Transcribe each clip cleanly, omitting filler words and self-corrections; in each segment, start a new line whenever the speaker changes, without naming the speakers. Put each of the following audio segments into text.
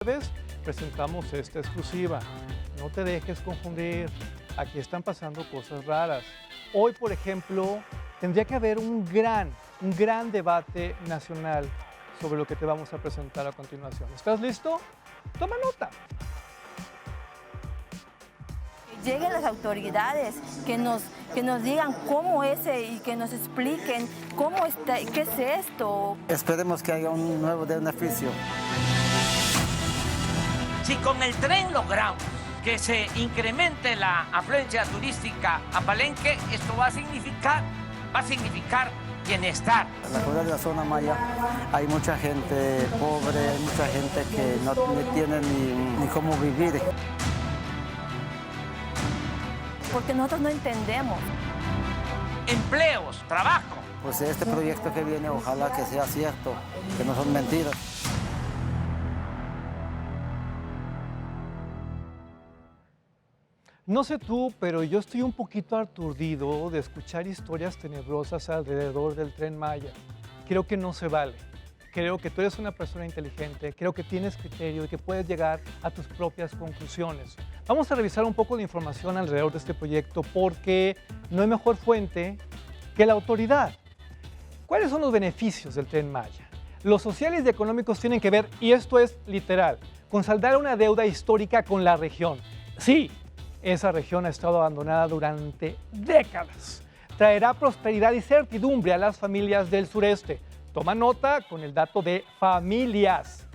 Jueves presentamos esta exclusiva. No te dejes confundir. Aquí están pasando cosas raras. Hoy, por ejemplo, tendría que haber un gran debate nacional sobre lo que te vamos a presentar a continuación. ¿Estás listo? Toma nota.
Lleguen las autoridades, que nos digan cómo es y que nos expliquen cómo está, qué es esto.
Esperemos que haya un nuevo beneficio.
Si con el tren logramos que se incremente la afluencia turística a Palenque, esto va a significar bienestar.
En la comunidad de la zona maya hay mucha gente pobre, hay mucha gente que no tiene ni cómo vivir.
Porque nosotros no entendemos.
Empleos, trabajo.
Pues este proyecto que viene, ojalá que sea cierto, que no son mentiras.
No sé tú, pero yo estoy un poquito aturdido de escuchar historias tenebrosas alrededor del Tren Maya. Creo que no se vale. Creo que tú eres una persona inteligente, creo que tienes criterio y que puedes llegar a tus propias conclusiones. Vamos a revisar un poco de información alrededor de este proyecto porque no hay mejor fuente que la autoridad. ¿Cuáles son los beneficios del Tren Maya? Los sociales y económicos tienen que ver, y esto es literal, con saldar una deuda histórica con la región. Sí, esa región ha estado abandonada durante décadas. Traerá prosperidad y certidumbre a las familias del sureste. Toma nota con el dato de familias.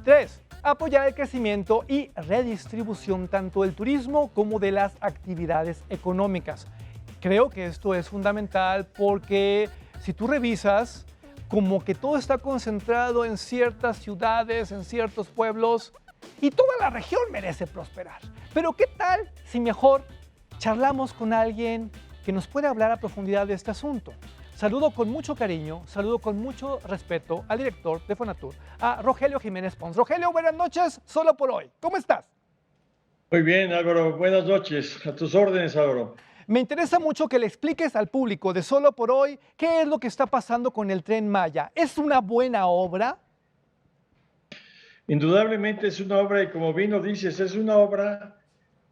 3. Apoyar el crecimiento y redistribución tanto del turismo como de las actividades económicas. Creo que esto es fundamental porque si tú revisas, como que todo está concentrado en ciertas ciudades, en ciertos pueblos, y toda la región merece prosperar. Pero ¿qué tal si mejor charlamos con alguien que nos pueda hablar a profundidad de este asunto? Saludo con mucho cariño, saludo con mucho respeto al director de Fonatur, a Rogelio Jiménez Pons. Rogelio, buenas noches, solo por hoy. ¿Cómo estás?
Muy bien, Álvaro. Buenas noches. A tus órdenes, Álvaro.
Me interesa mucho que le expliques al público de Solo por Hoy qué es lo que está pasando con el Tren Maya. ¿Es una buena obra?
Indudablemente es una obra, y como bien lo dices, es una obra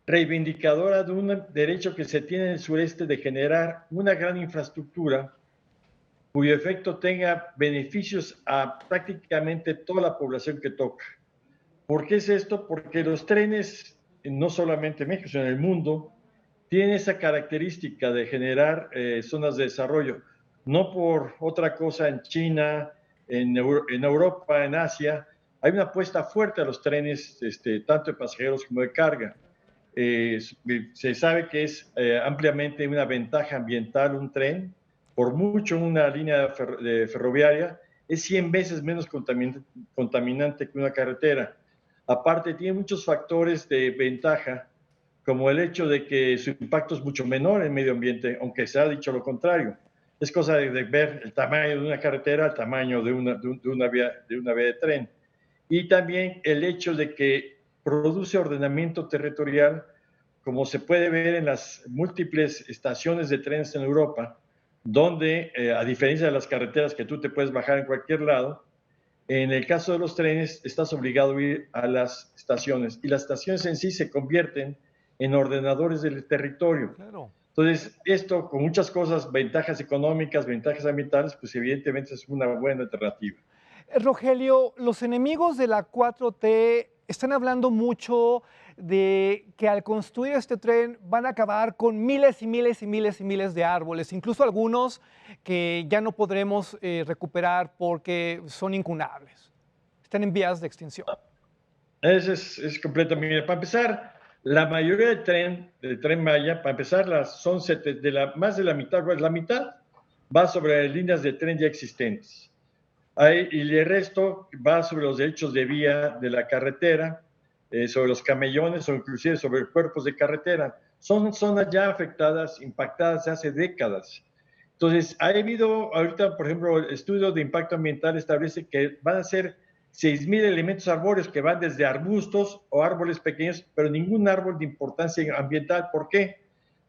reivindicadora de un derecho que se tiene en el sureste de generar una gran infraestructura cuyo efecto tenga beneficios a prácticamente toda la población que toca. ¿Por qué es esto? Porque los trenes, no solamente en México, sino en el mundo, tienen esa característica de generar zonas de desarrollo. No por otra cosa en China, en Europa, en Asia, hay una apuesta fuerte a los trenes, tanto de pasajeros como de carga. Se sabe que es ampliamente una ventaja ambiental un tren, por mucho una línea ferroviaria, es 100 veces menos contaminante que una carretera. Aparte, tiene muchos factores de ventaja, como el hecho de que su impacto es mucho menor en el medio ambiente, aunque se ha dicho lo contrario. Es cosa de ver el tamaño de una carretera, el tamaño de una vía de tren. Y también el hecho de que produce ordenamiento territorial, como se puede ver en las múltiples estaciones de trenes en Europa, donde, a diferencia de las carreteras que tú te puedes bajar en cualquier lado, en el caso de los trenes estás obligado a ir a las estaciones, y las estaciones en sí se convierten en ordenadores del territorio.
Claro.
Entonces, esto con muchas cosas, ventajas económicas, ventajas ambientales, pues evidentemente es una buena alternativa.
Rogelio, los enemigos de la 4T están hablando mucho de que al construir este tren van a acabar con miles y miles y miles y miles de árboles, incluso algunos que ya no podremos recuperar porque son incunables, están en vías de extinción.
Eso es completamente. Para empezar, la mayoría del tren Maya, para empezar, son más de la mitad, pues la mitad va sobre líneas de tren ya existentes. Y el resto va sobre los derechos de vía de la carretera, sobre los camellones o inclusive sobre cuerpos de carretera. Son zonas ya afectadas, impactadas hace décadas. Entonces, ha habido ahorita, por ejemplo, el estudio de impacto ambiental establece que van a ser 6,000 elementos arbóreos que van desde arbustos o árboles pequeños, pero ningún árbol de importancia ambiental. ¿Por qué?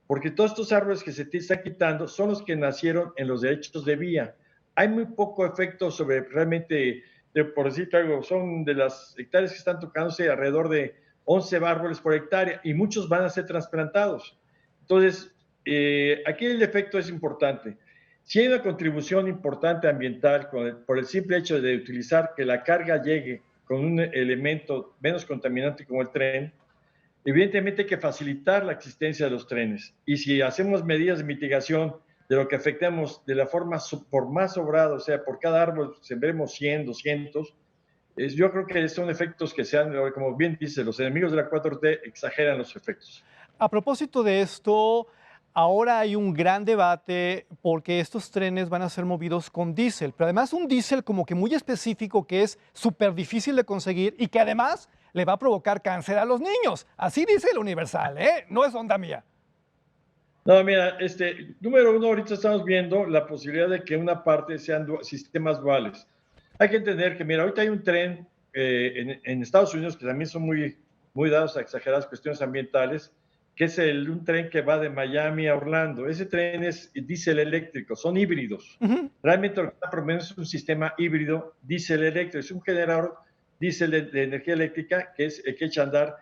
Porque todos estos árboles que se te están quitando son los que nacieron en los derechos de vía. Hay muy poco efecto sobre realmente por decirte algo, son de las hectáreas que están tocándose alrededor de 11 árboles por hectárea y muchos van a ser trasplantados. Entonces, aquí el efecto es importante. Si hay una contribución importante ambiental por el simple hecho de utilizar que la carga llegue con un elemento menos contaminante como el tren, evidentemente hay que facilitar la existencia de los trenes. Y si hacemos medidas de mitigación de lo que afectemos de la forma por más sobrado, o sea, por cada árbol sembremos 100, 200, yo creo que son efectos que sean, como bien dice, los enemigos de la 4T exageran los efectos.
A propósito de esto, ahora hay un gran debate porque estos trenes van a ser movidos con diésel, pero además un diésel como que muy específico que es súper difícil de conseguir y que además le va a provocar cáncer a los niños. Así dice el Universal, ¿eh? No es onda mía.
No, mira, número uno, ahorita estamos viendo la posibilidad de que una parte sean sistemas duales. Hay que entender que, mira, ahorita hay un tren en Estados Unidos que también son muy, muy dados a exageradas cuestiones ambientales, que es un tren que va de Miami a Orlando. Ese tren es diésel eléctrico, son híbridos. Realmente lo que está promoviendo es un sistema híbrido diésel eléctrico, es un generador diésel de energía eléctrica que echa a andar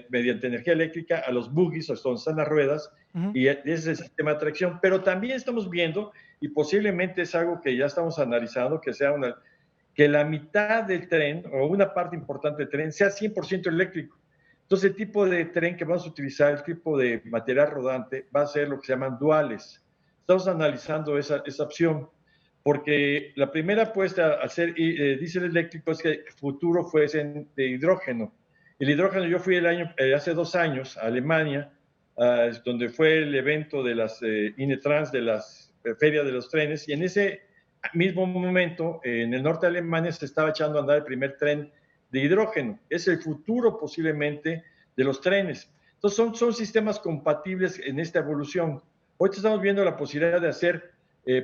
mediante energía eléctrica a los bogies, o donde están las ruedas, y ese es el sistema de tracción. Pero también estamos viendo, y posiblemente es algo que ya estamos analizando, que la mitad del tren, o una parte importante del tren, sea 100% eléctrico. Entonces, el tipo de tren que vamos a utilizar, el tipo de material rodante, va a ser lo que se llaman duales. Estamos analizando esa opción, porque la primera apuesta al ser diésel eléctrico es que el futuro fuese de hidrógeno. El hidrógeno, yo fui hace 2 años a Alemania, donde fue el evento de las Inetrans, de las ferias de los trenes, y en ese mismo momento, en el norte de Alemania, se estaba echando a andar el primer tren de hidrógeno. Es el futuro posiblemente de los trenes. Entonces son sistemas compatibles en esta evolución. Hoy estamos viendo la posibilidad de hacer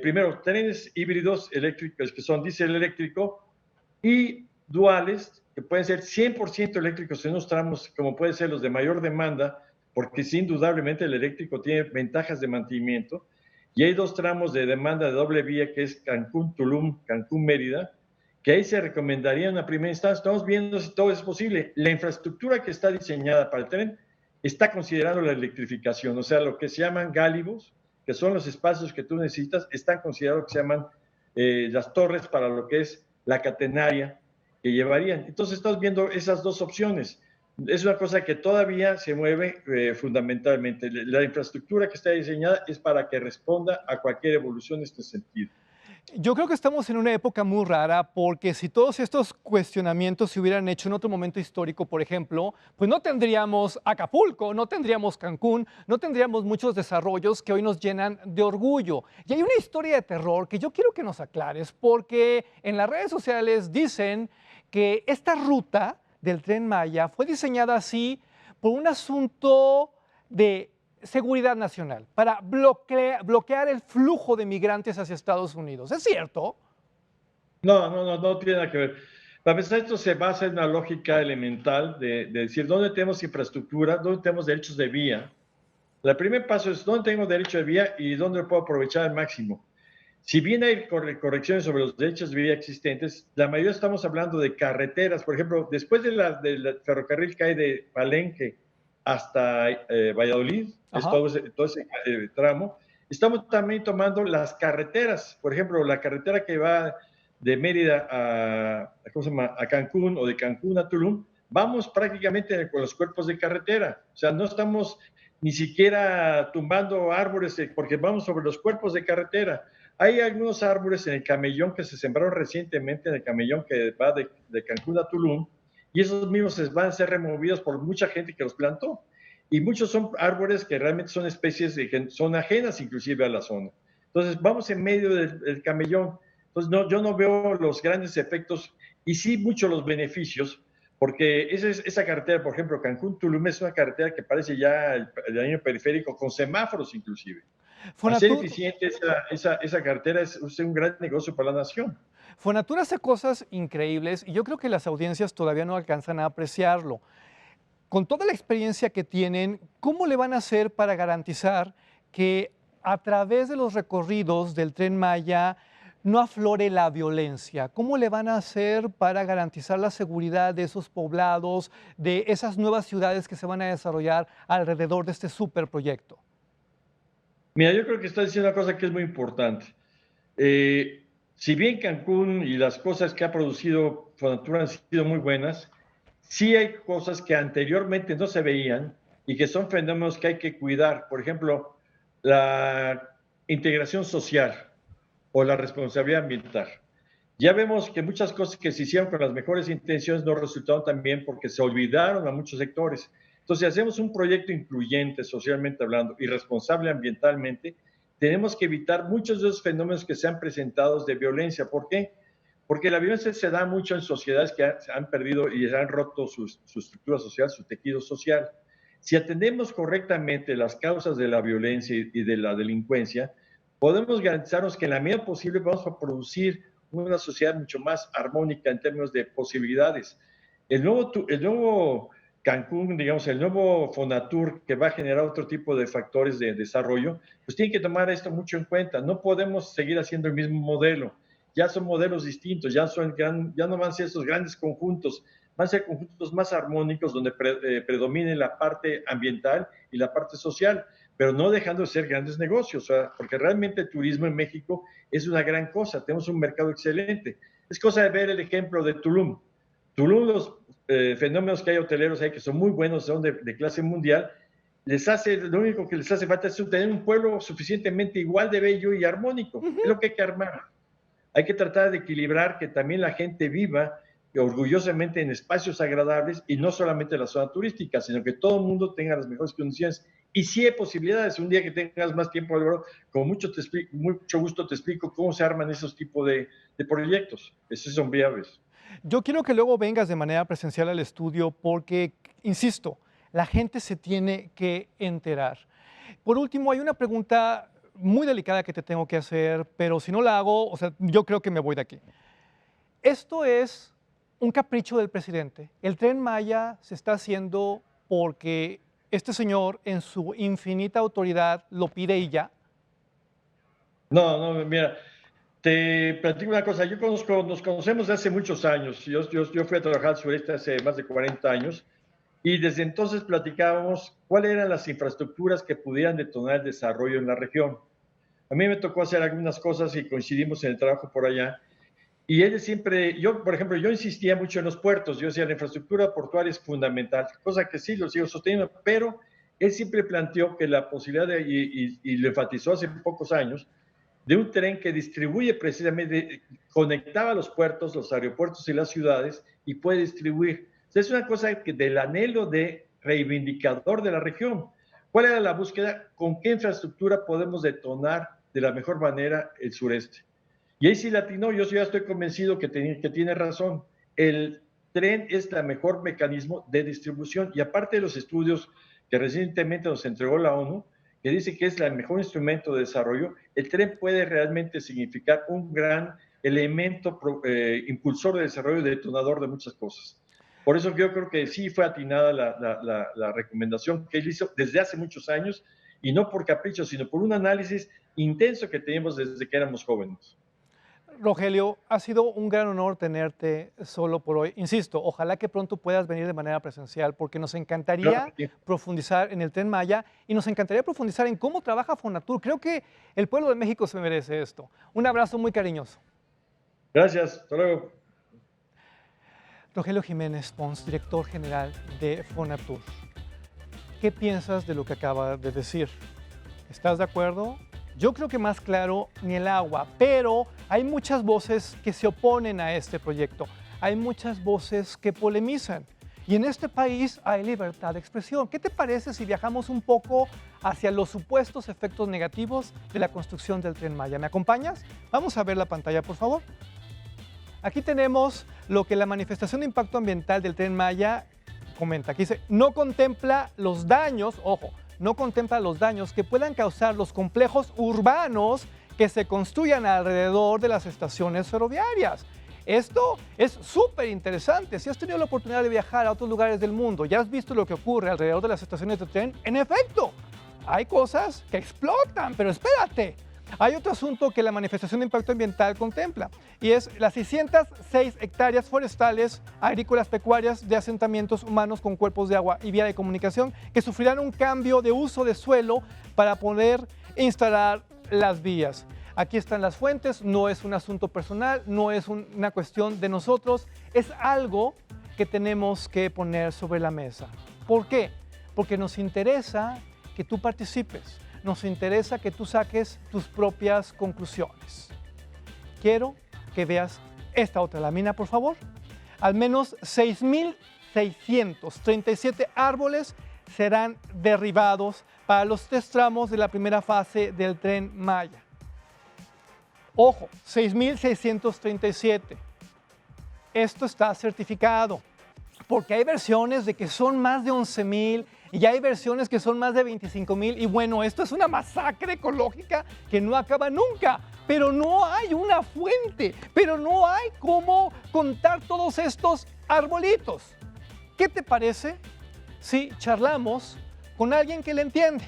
primero trenes híbridos eléctricos que son diésel eléctrico y duales que pueden ser 100% eléctricos en unos tramos como pueden ser los de mayor demanda, porque sí, indudablemente el eléctrico tiene ventajas de mantenimiento, y hay 2 tramos de demanda de doble vía que es Cancún-Tulum, Cancún-Mérida, que ahí se recomendaría en una primera instancia. Estamos viendo si todo es posible. La infraestructura que está diseñada para el tren está considerando la electrificación, o sea, lo que se llaman gálibos, que son los espacios que tú necesitas, están considerados que se llaman las torres para lo que es la catenaria que llevarían. Entonces estamos viendo esas 2 opciones. Es una cosa que todavía se mueve fundamentalmente. La infraestructura que está diseñada es para que responda a cualquier evolución en este sentido.
Yo creo que estamos en una época muy rara porque si todos estos cuestionamientos se hubieran hecho en otro momento histórico, por ejemplo, pues no tendríamos Acapulco, no tendríamos Cancún, no tendríamos muchos desarrollos que hoy nos llenan de orgullo. Y hay una historia de terror que yo quiero que nos aclares porque en las redes sociales dicen que esta ruta del Tren Maya fue diseñada así por un asunto de seguridad nacional, para bloquear el flujo de migrantes hacia Estados Unidos. ¿Es cierto?
No tiene nada que ver. Para empezar, esto se basa en una lógica elemental de decir dónde tenemos infraestructura, dónde tenemos derechos de vía. El primer paso es dónde tengo derecho de vía y dónde lo puedo aprovechar al máximo. Si bien hay correcciones sobre los derechos de vía existentes, la mayoría estamos hablando de carreteras. Por ejemplo, después del ferrocarril que hay de Palenque hasta Valladolid, es todo ese tramo, estamos también tomando las carreteras. Por ejemplo, la carretera que va de Mérida a Cancún o de Cancún a Tulum, vamos prácticamente con los cuerpos de carretera. O sea, no estamos ni siquiera tumbando árboles porque vamos sobre los cuerpos de carretera. Hay algunos árboles en el camellón que se sembraron recientemente, en el camellón que va de Cancún a Tulum, y esos mismos van a ser removidos por mucha gente que los plantó. Y muchos son árboles que realmente son especies que son ajenas inclusive a la zona. Entonces, vamos en medio del camellón. Entonces, yo no veo los grandes efectos y sí muchos los beneficios, porque esa carretera, por ejemplo, Cancún-Tulum, es una carretera que parece ya el año periférico, con semáforos inclusive. Ser eficiente esa carretera es un gran negocio para la nación.
Fonatur hace cosas increíbles y yo creo que las audiencias todavía no alcanzan a apreciarlo. Con toda la experiencia que tienen, ¿cómo le van a hacer para garantizar que a través de los recorridos del Tren Maya no aflore la violencia? ¿Cómo le van a hacer para garantizar la seguridad de esos poblados, de esas nuevas ciudades que se van a desarrollar alrededor de este superproyecto?
Mira, yo creo que está diciendo una cosa que es muy importante. Si bien Cancún y las cosas que ha producido Fonatur han sido muy buenas, sí hay cosas que anteriormente no se veían y que son fenómenos que hay que cuidar. Por ejemplo, la integración social o la responsabilidad ambiental. Ya vemos que muchas cosas que se hicieron con las mejores intenciones no resultaron tan bien porque se olvidaron a muchos sectores. Entonces, si hacemos un proyecto incluyente socialmente hablando y responsable ambientalmente, tenemos que evitar muchos de esos fenómenos que se han presentado de violencia. ¿Por qué? Porque la violencia se da mucho en sociedades que han perdido y han roto su estructura social, su tejido social. Si atendemos correctamente las causas de la violencia y de la delincuencia, podemos garantizarnos que en la medida posible vamos a producir una sociedad mucho más armónica en términos de posibilidades. El nuevo Cancún, digamos, el nuevo Fonatur, que va a generar otro tipo de factores de desarrollo, pues tiene que tomar esto mucho en cuenta. No podemos seguir haciendo el mismo modelo. Ya son modelos distintos, ya no van a ser esos grandes conjuntos, van a ser conjuntos más armónicos donde predomine la parte ambiental y la parte social, pero no dejando de ser grandes negocios, o sea, porque realmente el turismo en México es una gran cosa, tenemos un mercado excelente. Es cosa de ver el ejemplo de Tulum. Tulum, los fenómenos que hay hoteleros ahí que son muy buenos, son de clase mundial, lo único que les hace falta es tener un pueblo suficientemente igual de bello y armónico. Es lo que hay que armar. Hay que tratar de equilibrar que también la gente viva orgullosamente en espacios agradables y no solamente en la zona turística, sino que todo el mundo tenga las mejores condiciones. Y si hay posibilidades, un día que tengas más tiempo, Álvaro, con mucho gusto te explico cómo se arman esos tipos de proyectos. Esos son viables.
Yo quiero que luego vengas de manera presencial al estudio porque, insisto, la gente se tiene que enterar. Por último, hay una pregunta muy delicada que te tengo que hacer, pero si no la hago, o sea, yo creo que me voy de aquí. Esto es un capricho del presidente. El Tren Maya se está haciendo porque este señor, en su infinita autoridad, lo pide y ya.
No, mira, te platico una cosa. Nos conocemos de hace muchos años. Yo fui a trabajar al sureste hace más de 40 años y desde entonces platicábamos cuáles eran las infraestructuras que pudieran detonar el desarrollo en la región. A mí me tocó hacer algunas cosas y coincidimos en el trabajo por allá. Y él siempre, por ejemplo, yo insistía mucho en los puertos. Yo decía, la infraestructura portuaria es fundamental, cosa que sí lo sigo sosteniendo, pero él siempre planteó que la posibilidad y lo enfatizó hace pocos años, de un tren que distribuye precisamente, conectaba los puertos, los aeropuertos y las ciudades y puede distribuir. O sea, es una cosa del anhelo de reivindicador de la región. ¿Cuál era la búsqueda? ¿Con qué infraestructura podemos detonar de la mejor manera el sureste? Y ahí sí latino, yo ya estoy convencido que tiene razón. El tren es el mejor mecanismo de distribución y aparte de los estudios que recientemente nos entregó la ONU, que dice que es el mejor instrumento de desarrollo, el tren puede realmente significar un gran elemento impulsor de desarrollo, detonador de muchas cosas. Por eso yo creo que sí fue atinada la recomendación que él hizo desde hace muchos años, y no por capricho, sino por un análisis intenso que teníamos desde que éramos jóvenes.
Rogelio, ha sido un gran honor tenerte solo por hoy. Insisto, ojalá que pronto puedas venir de manera presencial porque nos encantaría profundizar en el Tren Maya y nos encantaría profundizar en cómo trabaja Fonatur. Creo que el pueblo de México se merece esto. Un abrazo muy cariñoso.
Gracias, hasta luego.
Rogelio Jiménez Pons, director general de Fonatur. ¿Qué piensas de lo que acaba de decir? ¿Estás de acuerdo? Yo creo que más claro ni el agua, pero hay muchas voces que se oponen a este proyecto. Hay muchas voces que polemizan. Y en este país hay libertad de expresión. ¿Qué te parece si viajamos un poco hacia los supuestos efectos negativos de la construcción del Tren Maya? ¿Me acompañas? Vamos a ver la pantalla, por favor. Aquí tenemos lo que la manifestación de impacto ambiental del Tren Maya comenta. Aquí dice, no contempla los daños, ojo, no contempla los daños que puedan causar los complejos urbanos que se construyan alrededor de las estaciones ferroviarias. Esto es súper interesante. Si has tenido la oportunidad de viajar a otros lugares del mundo, ya has visto lo que ocurre alrededor de las estaciones de tren, en efecto, hay cosas que explotan, pero espérate, Hay otro asunto que la manifestación de impacto ambiental contempla y es las 606 hectáreas forestales, agrícolas, pecuarias de asentamientos humanos con cuerpos de agua y vía de comunicación que sufrirán un cambio de uso de suelo para poder instalar las vías. Aquí están las fuentes, no es un asunto personal, no es una cuestión de nosotros, es algo que tenemos que poner sobre la mesa. ¿Por qué? Porque nos interesa que tú participes, nos interesa que tú saques tus propias conclusiones. Quiero que veas esta otra lámina, por favor. Al menos 6.637 árboles serán derribados para los 3 tramos de la primera fase del Tren Maya. Ojo, 6.637. Esto está certificado, porque hay versiones de que son más de 11.000 y hay versiones que son más de 25.000 y bueno, esto es una masacre ecológica que no acaba nunca, pero no hay una fuente, pero no hay cómo contar todos estos arbolitos. ¿Qué te parece si charlamos con alguien que le entiende,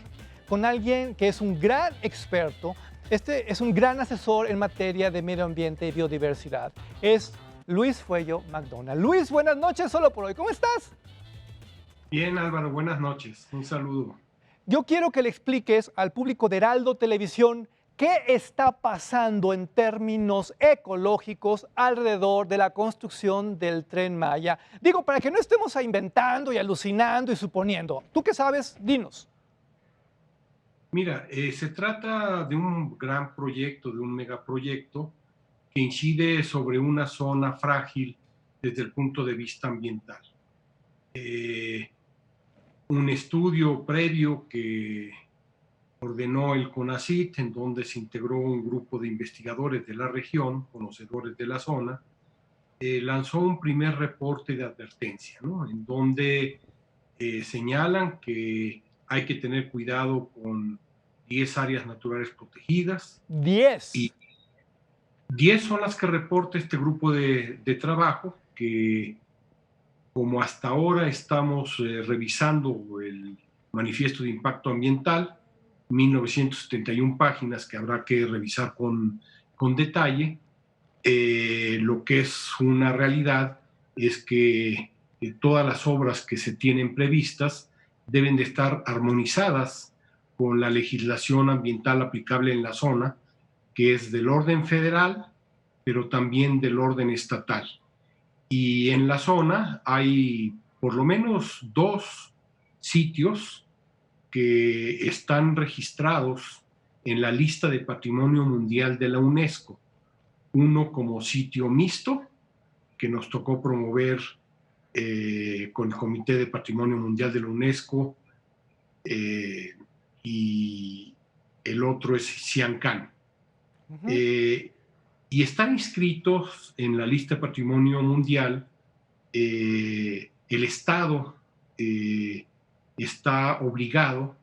con alguien que es un gran experto? Este es un gran asesor en materia de medio ambiente y biodiversidad. Es Luis Fuello McDonald. Luis, buenas noches, solo por hoy. ¿Cómo estás?
Bien, Álvaro, buenas noches. Un saludo.
Yo quiero que le expliques al público de Heraldo Televisión qué está pasando en términos ecológicos alrededor de la construcción del Tren Maya. Digo, para que no estemos inventando y alucinando y suponiendo. ¿Tú qué sabes? Dinos.
Mira, se trata de un gran proyecto, de un megaproyecto que incide sobre una zona frágil desde el punto de vista ambiental. Un estudio previo que ordenó el CONACYT, en donde se integró un grupo de investigadores de la región, conocedores de la zona, lanzó un primer reporte de advertencia, ¿no? En donde señalan que hay que tener cuidado con 10 áreas naturales protegidas.
10.
Y 10 son las que reporta este grupo de trabajo, que como hasta ahora estamos revisando el manifiesto de impacto ambiental, 1971 páginas que habrá que revisar con detalle. Lo que es una realidad es que todas las obras que se tienen previstas deben de estar armonizadas con la legislación ambiental aplicable en la zona, que es del orden federal, pero también del orden estatal. Y en la zona hay por lo menos 2 sitios que están registrados en la lista de Patrimonio Mundial de la UNESCO. Uno como sitio mixto, que nos tocó promover con el Comité de Patrimonio Mundial de la UNESCO, y el otro es Siancán. Y están inscritos en la lista de Patrimonio Mundial. El Estado está obligado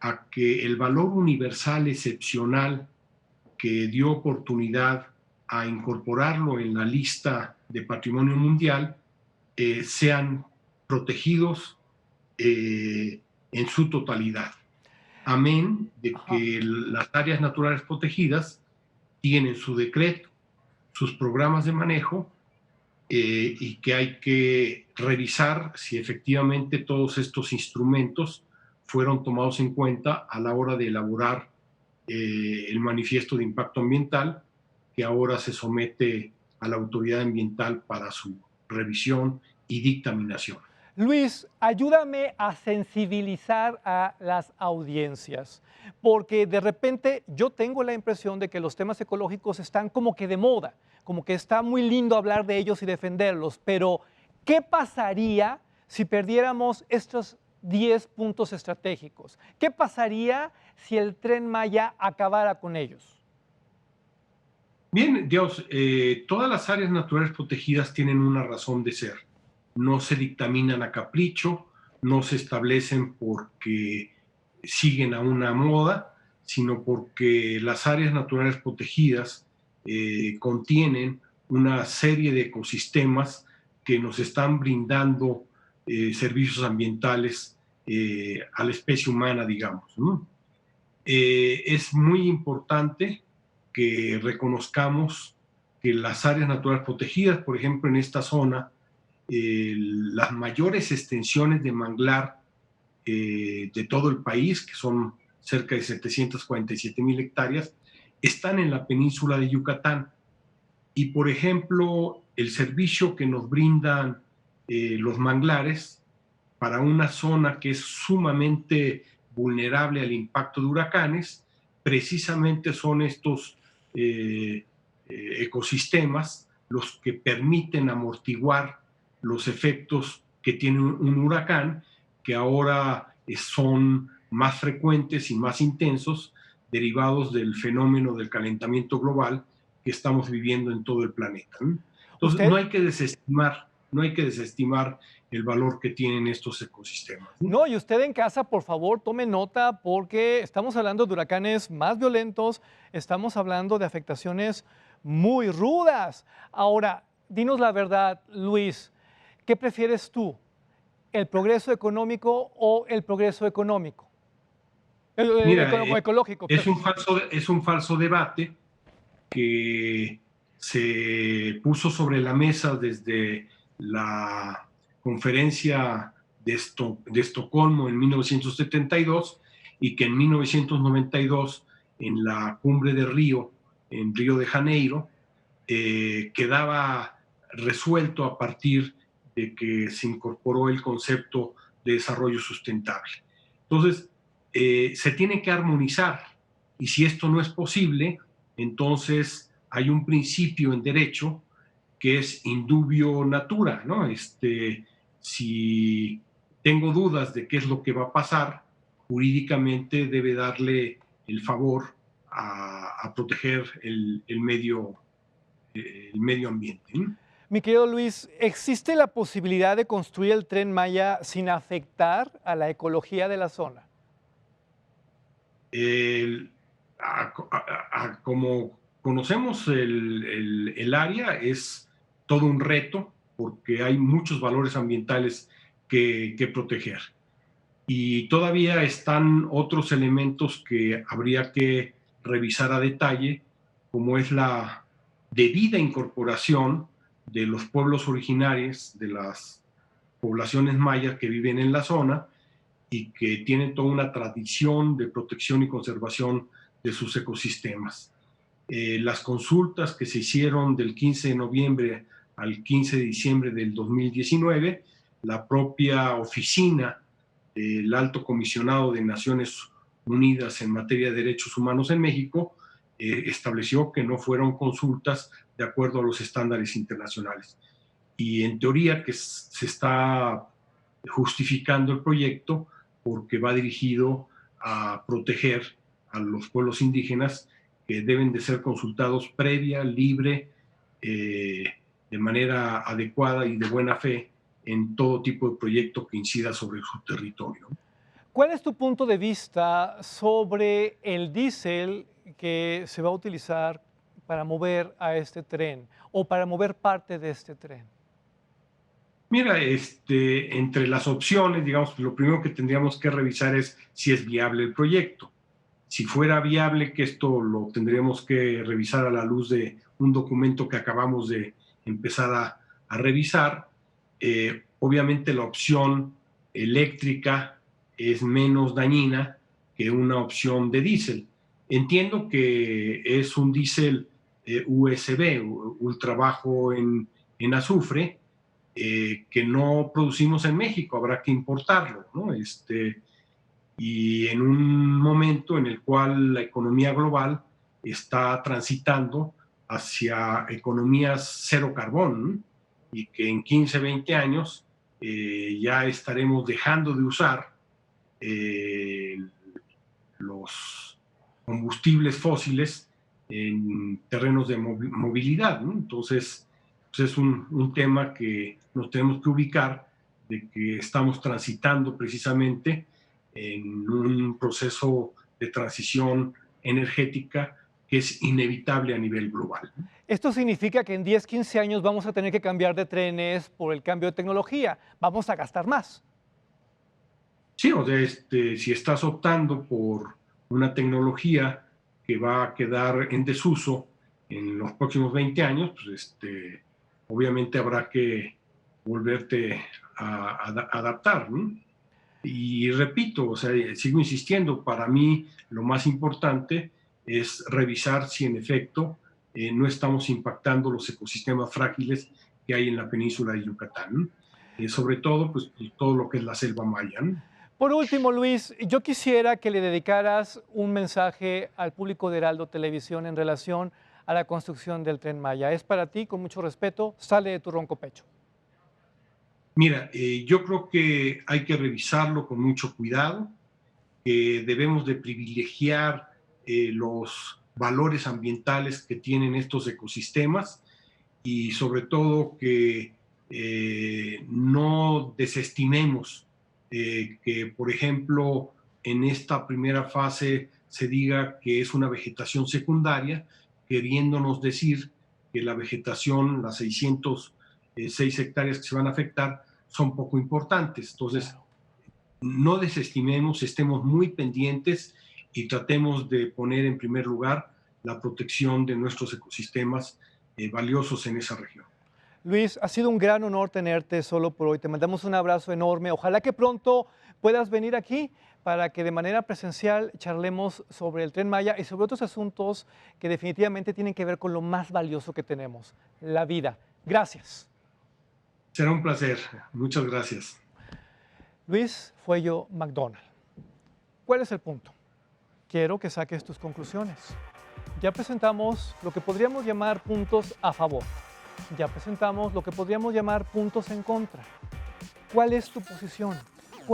a que el valor universal excepcional que dio oportunidad a incorporarlo en la lista de Patrimonio Mundial sean protegidos en su totalidad. Amén de que las áreas naturales protegidas tienen su decreto, sus programas de manejo, y que hay que revisar si efectivamente todos estos instrumentos fueron tomados en cuenta a la hora de elaborar el manifiesto de impacto ambiental, que ahora se somete a la autoridad ambiental para su revisión y dictaminación.
Luis, ayúdame a sensibilizar a las audiencias, porque de repente yo tengo la impresión de que los temas ecológicos están como que de moda, como que está muy lindo hablar de ellos y defenderlos, pero ¿qué pasaría si perdiéramos estos 10 puntos estratégicos? ¿Qué pasaría si el Tren Maya acabara con ellos?
Bien, Dios, todas las áreas naturales protegidas tienen una razón de ser. No se dictaminan a capricho, no se establecen porque siguen a una moda, sino porque las áreas naturales protegidas contienen una serie de ecosistemas que nos están brindando servicios ambientales a la especie humana, digamos, ¿no? es muy importante que reconozcamos que las áreas naturales protegidas, por ejemplo, en esta zona, las mayores extensiones de manglar de todo el país, que son cerca de 747,000 hectáreas, están en la península de Yucatán. Y, por ejemplo, el servicio que nos brindan los manglares para una zona que es sumamente vulnerable al impacto de huracanes, precisamente son estos ecosistemas los que permiten amortiguar los efectos que tiene un huracán, que ahora son más frecuentes y más intensos, derivados del fenómeno del calentamiento global que estamos viviendo en todo el planeta. Entonces, no hay que desestimar el valor que tienen estos ecosistemas.
No, y usted en casa, por favor, tome nota porque estamos hablando de huracanes más violentos, estamos hablando de afectaciones muy rudas. Ahora, dinos la verdad, Luis, ¿qué prefieres tú? ¿El progreso económico o el progreso económico?
Mira,
Ecológico.
Es un falso debate que se puso sobre la mesa desde la conferencia de Estocolmo en 1972 y que en 1992 en la cumbre de Río, en Río de Janeiro, quedaba resuelto a partir de que se incorporó el concepto de desarrollo sustentable. Entonces, se tiene que armonizar, y si esto no es posible, entonces hay un principio en derecho que es indubio natura, ¿no? Si tengo dudas de qué es lo que va a pasar, jurídicamente debe darle el favor a proteger el medio ambiente, ¿no?
Mi querido Luis, ¿existe la posibilidad de construir el Tren Maya sin afectar a la ecología de la zona?
Como conocemos el área, es todo un reto porque hay muchos valores ambientales que proteger. Y todavía están otros elementos que habría que revisar a detalle, como es la debida incorporación de los pueblos originarios, de las poblaciones mayas que viven en la zona y que tienen toda una tradición de protección y conservación de sus ecosistemas. Las consultas que se hicieron del 15 de noviembre al 15 de diciembre del 2019, la propia oficina del Alto Comisionado de Naciones Unidas en materia de derechos humanos en México estableció que no fueron consultas de acuerdo a los estándares internacionales. Y en teoría que se está justificando el proyecto porque va dirigido a proteger a los pueblos indígenas que deben de ser consultados previa, libre, de manera adecuada y de buena fe en todo tipo de proyecto que incida sobre su territorio.
¿Cuál es tu punto de vista sobre el diésel que se va a utilizar para mover a este tren o para mover parte de este tren?
Mira, entre las opciones, digamos, lo primero que tendríamos que revisar es si es viable el proyecto. Si fuera viable, que esto lo tendríamos que revisar a la luz de un documento que acabamos de empezar a revisar. Obviamente la opción eléctrica es menos dañina que una opción de diésel. Entiendo que es un diésel USB, ultra bajo en azufre, que no producimos en México, habrá que importarlo, ¿no? Y en un momento en el cual la economía global está transitando hacia economías cero carbón, ¿no? Y que en 15, 20 años ya estaremos dejando de usar los combustibles fósiles en terrenos de movilidad, ¿no? Entonces, pues es un tema que nos tenemos que ubicar, de que estamos transitando precisamente en un proceso de transición energética que es inevitable a nivel global.
Esto significa que en 10, 15 años vamos a tener que cambiar de trenes por el cambio de tecnología. Vamos a gastar más.
Sí, o sea, si estás optando por una tecnología que va a quedar en desuso en los próximos 20 años, pues obviamente habrá que volverte a adaptar, ¿no? Y repito, o sea, sigo insistiendo, para mí lo más importante es revisar si en efecto no estamos impactando los ecosistemas frágiles que hay en la península de Yucatán, sobre todo pues todo lo que es la selva maya, ¿no?
Por último, Luis, yo quisiera que le dedicaras un mensaje al público de Heraldo Televisión en relación a la construcción del Tren Maya. Es para ti, con mucho respeto, sale de tu ronco pecho.
Mira, yo creo que hay que revisarlo con mucho cuidado, que debemos de privilegiar los valores ambientales que tienen estos ecosistemas y sobre todo que no desestimemos que, por ejemplo, en esta primera fase se diga que es una vegetación secundaria, queriéndonos decir que la vegetación, las 606 hectáreas que se van a afectar, son poco importantes. Entonces, no desestimemos, estemos muy pendientes y tratemos de poner en primer lugar la protección de nuestros ecosistemas valiosos en esa región.
Luis, ha sido un gran honor tenerte solo por hoy. Te mandamos un abrazo enorme. Ojalá que pronto puedas venir aquí para que de manera presencial charlemos sobre el Tren Maya y sobre otros asuntos que definitivamente tienen que ver con lo más valioso que tenemos, la vida. Gracias.
Será un placer. Muchas gracias.
Luis Fuello McDonald. ¿Cuál es el punto? Quiero que saques tus conclusiones. Ya presentamos lo que podríamos llamar puntos a favor. Ya presentamos lo que podríamos llamar puntos en contra. ¿Cuál es tu posición?